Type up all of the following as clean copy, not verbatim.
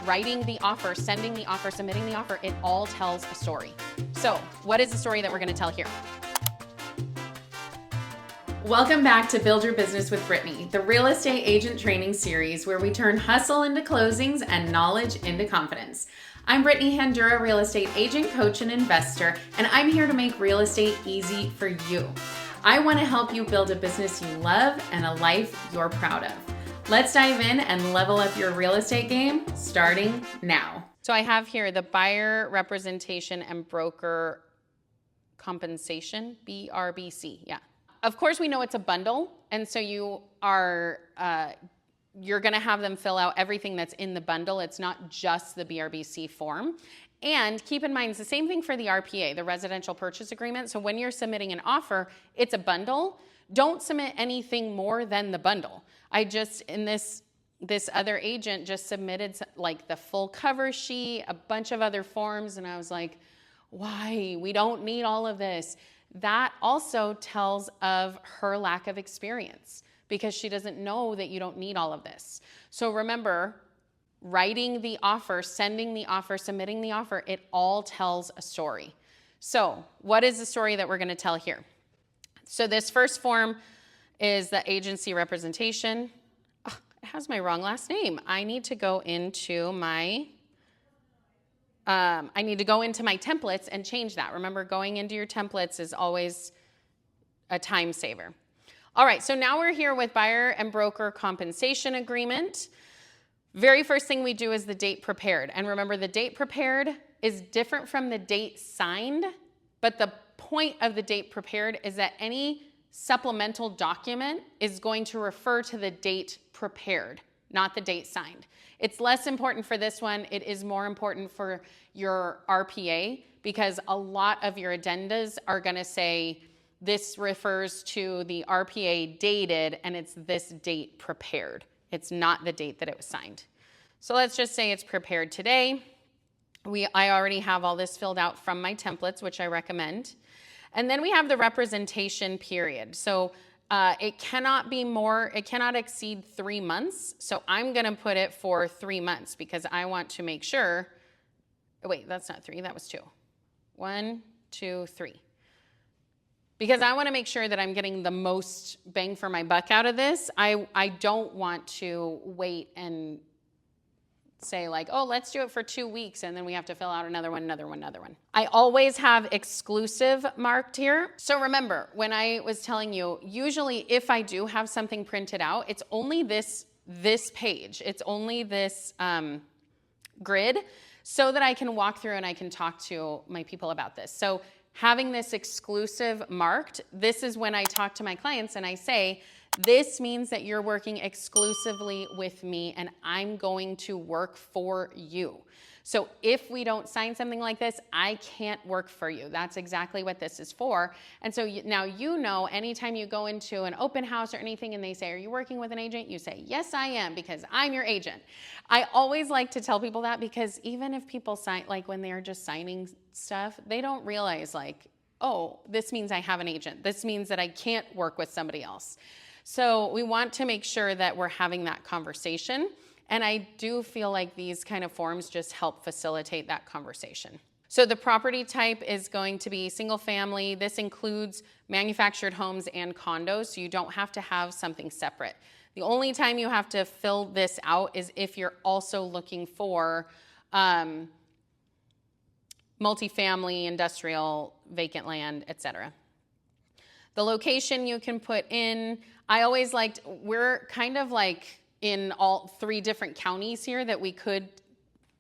writing the offer, sending the offer, submitting the offer, it all tells a story. So what is the story that we're going to tell here? Welcome back to Build Your Business with Brittany, the real estate agent training series where we turn hustle into closings and knowledge into confidence. I'm Brittany Handura, real estate agent, coach, and investor, and I'm here to make real estate easy for you. I want to help you build a business you love and a life you're proud of. Let's dive in and level up your real estate game starting now. So I have here the buyer representation and broker compensation, BRBC, yeah. Of course, we know it's a bundle, and so you're going to have them fill out everything that's in the bundle. It's not just the BRBC form. And keep in mind, it's the same thing for the RPA, the residential purchase agreement. So when you're submitting an offer, it's a bundle. Don't submit anything more than the bundle. This other agent just submitted like the full cover sheet, a bunch of other forms, and I was like, why? We don't need all of this. That also tells of her lack of experience because she doesn't know that you don't need all of this. So remember, writing the offer, sending the offer, submitting the offer, it all tells a story. So what is the story that we're going to tell here? So this first form is the agency representation. Oh, it has my wrong last name. I need to go into my templates and change that. Remember, going into your templates is always a time saver. All right, so now we're here with buyer and broker compensation agreement. Very first thing we do is the date prepared. And remember, the date prepared is different from the date signed, but the point of the date prepared is that any supplemental document is going to refer to the date prepared, not the date signed. It's less important for this one. It is more important for your RPA because a lot of your addendas are going to say this refers to the RPA dated and it's this date prepared. It's not the date that it was signed. So let's just say it's prepared today. I already have all this filled out from my templates, which I recommend. And then we have the representation period. So it cannot exceed 3 months. So I'm going to put it for 3 months because I want to make sure, wait, that's not 3, that was 2. 1, 2, 3. Because I want to make sure that I'm getting the most bang for my buck out of this. I don't want to wait and say like, oh, let's do it for 2 weeks and then we have to fill out another one. I always have exclusive marked here. So remember, when I was telling you, usually if I do have something printed out, it's only this page. It's only this grid so that I can walk through and I can talk to my people about this. So having this exclusive marked, this is when I talk to my clients and I say, this means that you're working exclusively with me and I'm going to work for you. So if we don't sign something like this, I can't work for you. That's exactly what this is for. And so now you know anytime you go into an open house or anything and they say, are you working with an agent? You say, yes, I am because I'm your agent. I always like to tell people that because even if people sign, like when they're just signing stuff, they don't realize like, oh, this means I have an agent. This means that I can't work with somebody else. So we want to make sure that we're having that conversation. And I do feel like these kind of forms just help facilitate that conversation. So the property type is going to be single family. This includes manufactured homes and condos, so you don't have to have something separate. The only time you have to fill this out is if you're also looking for multifamily, industrial, vacant land, etc. The location you can put in. I always liked, we're kind of like in all 3 different counties here that we could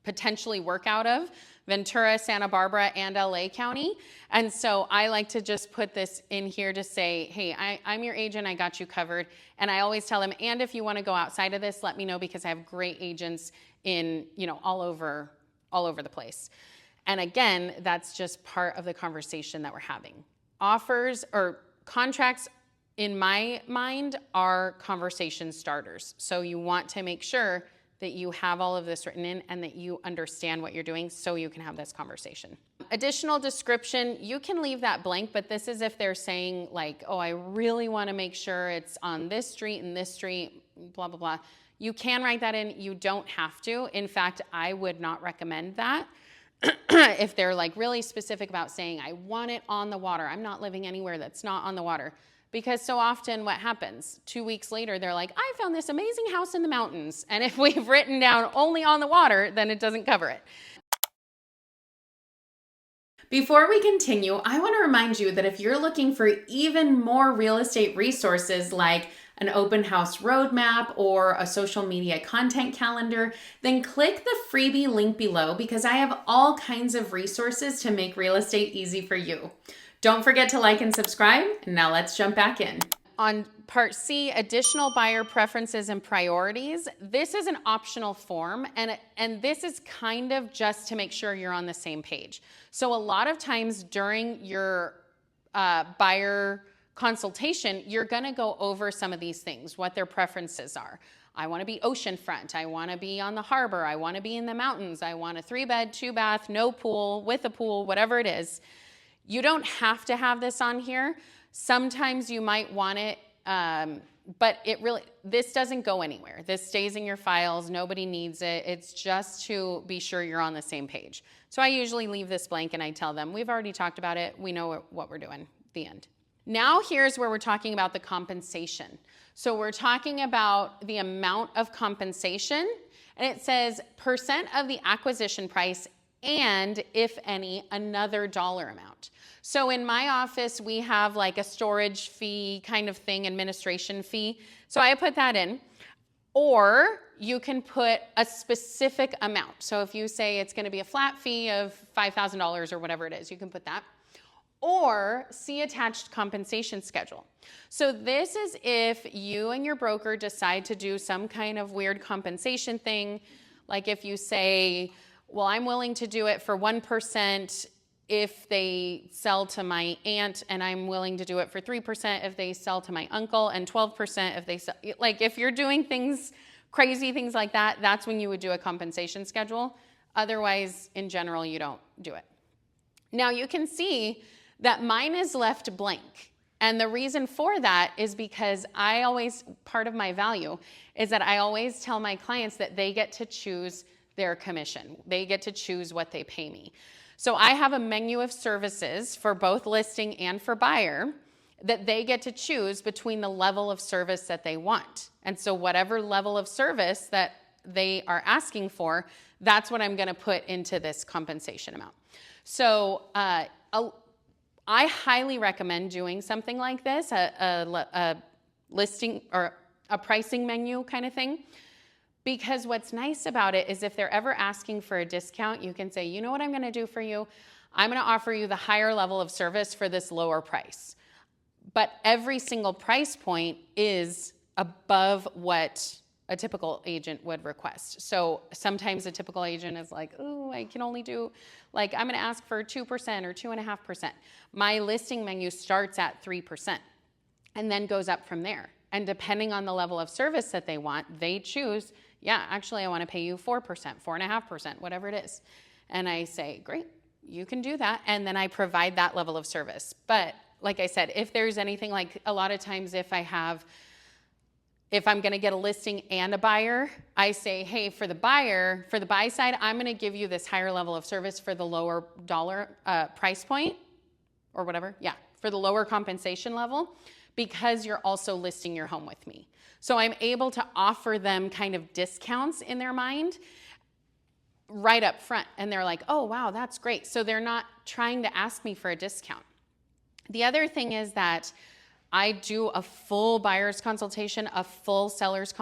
potentially work out of, Ventura, Santa Barbara, and LA County. And so I like to just put this in here to say, hey, I'm your agent, I got you covered. And I always tell them, and if you want to go outside of this, let me know because I have great agents in, all over the place. And again, that's just part of the conversation that we're having. Offers or contracts, in my mind, are conversation starters. So you want to make sure that you have all of this written in and that you understand what you're doing so you can have this conversation. Additional description, you can leave that blank, but this is if they're saying like, oh, I really want to make sure it's on this street and this street, blah, blah, blah. You can write that in. You don't have to. In fact, I would not recommend that. If they're like really specific about saying, I want it on the water. I'm not living anywhere that's not on the water. Because so often what happens, 2 weeks later, they're like, I found this amazing house in the mountains. And if we've written down only on the water, then it doesn't cover it. Before we continue, I want to remind you that if you're looking for even more real estate resources like an open house roadmap or a social media content calendar, then click the freebie link below because I have all kinds of resources to make real estate easy for you. Don't forget to like and subscribe. Now let's jump back in. On part C, additional buyer preferences and priorities, this is an optional form and this is kind of just to make sure you're on the same page. So a lot of times during your buyer consultation, you're gonna go over some of these things, what their preferences are. I wanna be oceanfront, I wanna be on the harbor, I wanna be in the mountains, I want a 3-bed, 2-bath, no pool, with a pool, whatever it is. You don't have to have this on here. Sometimes you might want it, but this doesn't go anywhere. This stays in your files, nobody needs it. It's just to be sure you're on the same page. So I usually leave this blank and I tell them, we've already talked about it, we know what we're doing, the end. Now here's where we're talking about the compensation. So we're talking about the amount of compensation, and it says percent of the acquisition price and, if any, another dollar amount. So in my office, we have like a storage fee kind of thing, administration fee. So I put that in. Or you can put a specific amount. So if you say it's gonna be a flat fee of $5,000 or whatever it is, you can put that. Or see attached compensation schedule. So this is if you and your broker decide to do some kind of weird compensation thing. Like if you say, well, I'm willing to do it for 1% if they sell to my aunt, and I'm willing to do it for 3% if they sell to my uncle, and 12% if they sell, like if you're doing things, crazy things like that, that's when you would do a compensation schedule. Otherwise, in general, you don't do it. Now you can see that mine is left blank. And the reason for that is because part of my value is that I always tell my clients that they get to choose their commission. They get to choose what they pay me. So I have a menu of services for both listing and for buyer that they get to choose between the level of service that they want. And so whatever level of service that they are asking for, that's what I'm gonna put into this compensation amount. So I highly recommend doing something like this, a listing or a pricing menu kind of thing. Because what's nice about it is if they're ever asking for a discount, you can say, you know what I'm gonna do for you? I'm gonna offer you the higher level of service for this lower price. But every single price point is above what a typical agent would request. So sometimes a typical agent is like, oh, I can only do, like I'm gonna ask for 2% or 2.5%. My listing menu starts at 3% and then goes up from there. And depending on the level of service that they want, they choose, yeah, actually I wanna pay you 4%, 4.5%, whatever it is. And I say, great, you can do that. And then I provide that level of service. But like I said, if there's anything, like a lot of times if I'm gonna get a listing and a buyer, I say, hey, for the buy side, I'm gonna give you this higher level of service for the lower dollar price point or whatever, yeah, for the lower compensation level, because you're also listing your home with me. So I'm able to offer them kind of discounts in their mind right up front. And they're like, oh, wow, that's great. So they're not trying to ask me for a discount. The other thing is that I do a full buyer's consultation, a full seller's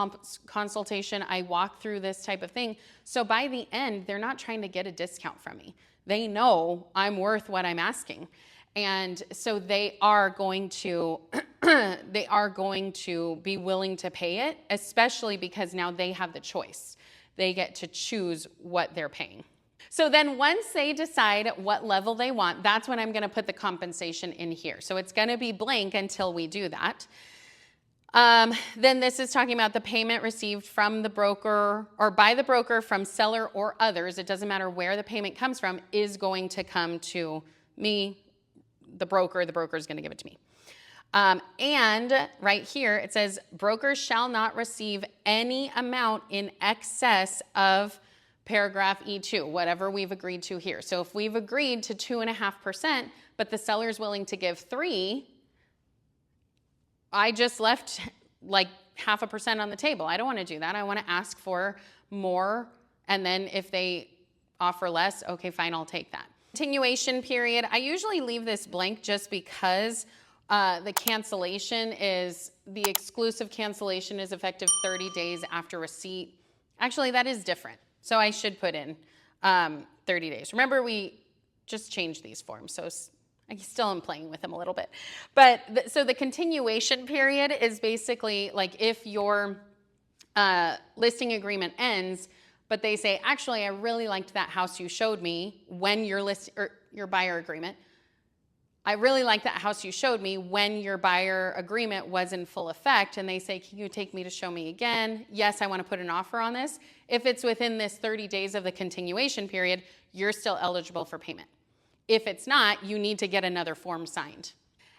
consultation. I walk through this type of thing. So by the end, they're not trying to get a discount from me. They know I'm worth what I'm asking. And so they are going to be willing to pay it, especially because now they have the choice. They get to choose what they're paying. So then once they decide what level they want, that's when I'm gonna put the compensation in here. So it's gonna be blank until we do that. Then this is talking about the payment received from the broker or by the broker from seller or others. It doesn't matter where the payment comes from, is going to come to me, the broker is gonna give it to me. And right here, it says brokers shall not receive any amount in excess of paragraph E2, whatever we've agreed to here. So if we've agreed to 2.5%, but the seller is willing to give 3, I just left like 0.5% on the table. I don't want to do that. I want to ask for more. And then if they offer less, okay, fine, I'll take that. Continuation period. I usually leave this blank just because the exclusive cancellation is effective 30 days after receipt. Actually, that is different. So I should put in 30 days. Remember, we just changed these forms, so I still am playing with them a little bit. But so the continuation period is basically like if your listing agreement ends, but they say, actually, I really liked that house you showed me when your buyer agreement. I really like that house you showed me when your buyer agreement was in full effect. And they say, can you take me to show me again? Yes, I want to put an offer on this. If it's within this 30 days of the continuation period, you're still eligible for payment. If it's not, you need to get another form signed.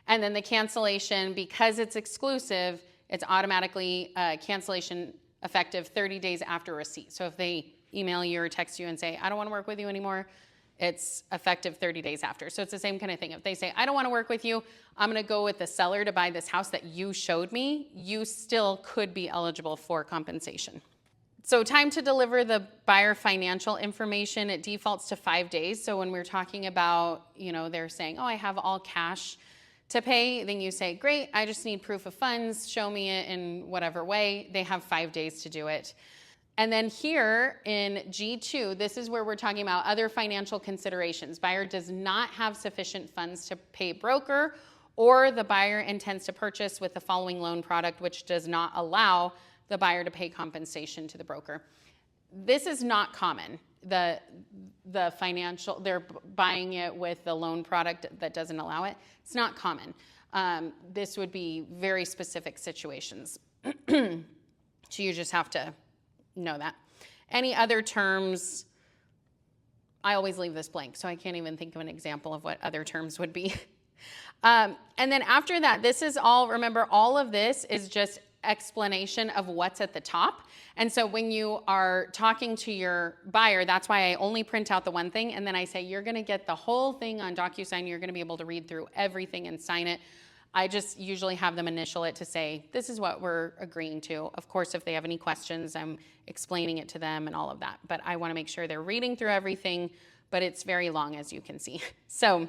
And then the cancellation, because it's exclusive, it's automatically cancellation effective 30 days after receipt. So if they email you or text you and say, I don't want to work with you anymore, it's effective 30 days after. So it's the same kind of thing. If they say, I don't want to work with you, I'm going to go with the seller to buy this house that you showed me, you still could be eligible for compensation. So time to deliver the buyer financial information, it defaults to 5 days. So when we're talking about, they're saying, oh, I have all cash to pay, then you say, great, I just need proof of funds, show me it in whatever way. They have 5 days to do it. And then here in G2, this is where we're talking about other financial considerations. Buyer does not have sufficient funds to pay broker, or the buyer intends to purchase with the following loan product, which does not allow the buyer to pay compensation to the broker. This is not common. The financial, they're buying it with the loan product that doesn't allow it. It's not common. This would be very specific situations. So you just have to know that. Any other terms, I always leave this blank, so I can't even think of an example of what other terms would be. And then after that, this is all, remember, all of this is just explanation of what's at the top. And so when you are talking to your buyer, that's why I only print out the one thing, and then I say, you're gonna get the whole thing on DocuSign, you're gonna be able to read through everything and sign it. I just usually have them initial it to say, this is what we're agreeing to. Of course, if they have any questions, I'm explaining it to them and all of that. But I want to make sure they're reading through everything, but it's very long, as you can see. So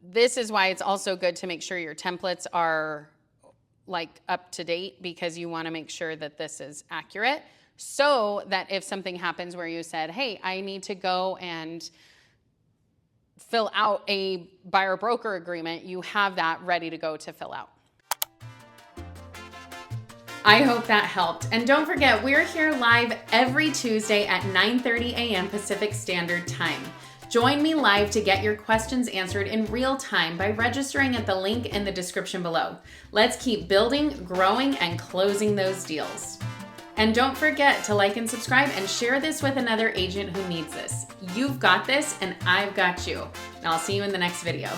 this is why it's also good to make sure your templates are like up to date, because you want to make sure that this is accurate, so that if something happens where you said, hey, I need to go and fill out a buyer broker agreement, you have that ready to go to fill out. I hope that helped. And don't forget, we're here live every Tuesday at 9:30 a.m. Pacific Standard Time. Join me live to get your questions answered in real time by registering at the link in the description below. Let's keep building, growing, and closing those deals. And don't forget to like and subscribe and share this with another agent who needs this. You've got this, and I've got you. And I'll see you in the next video.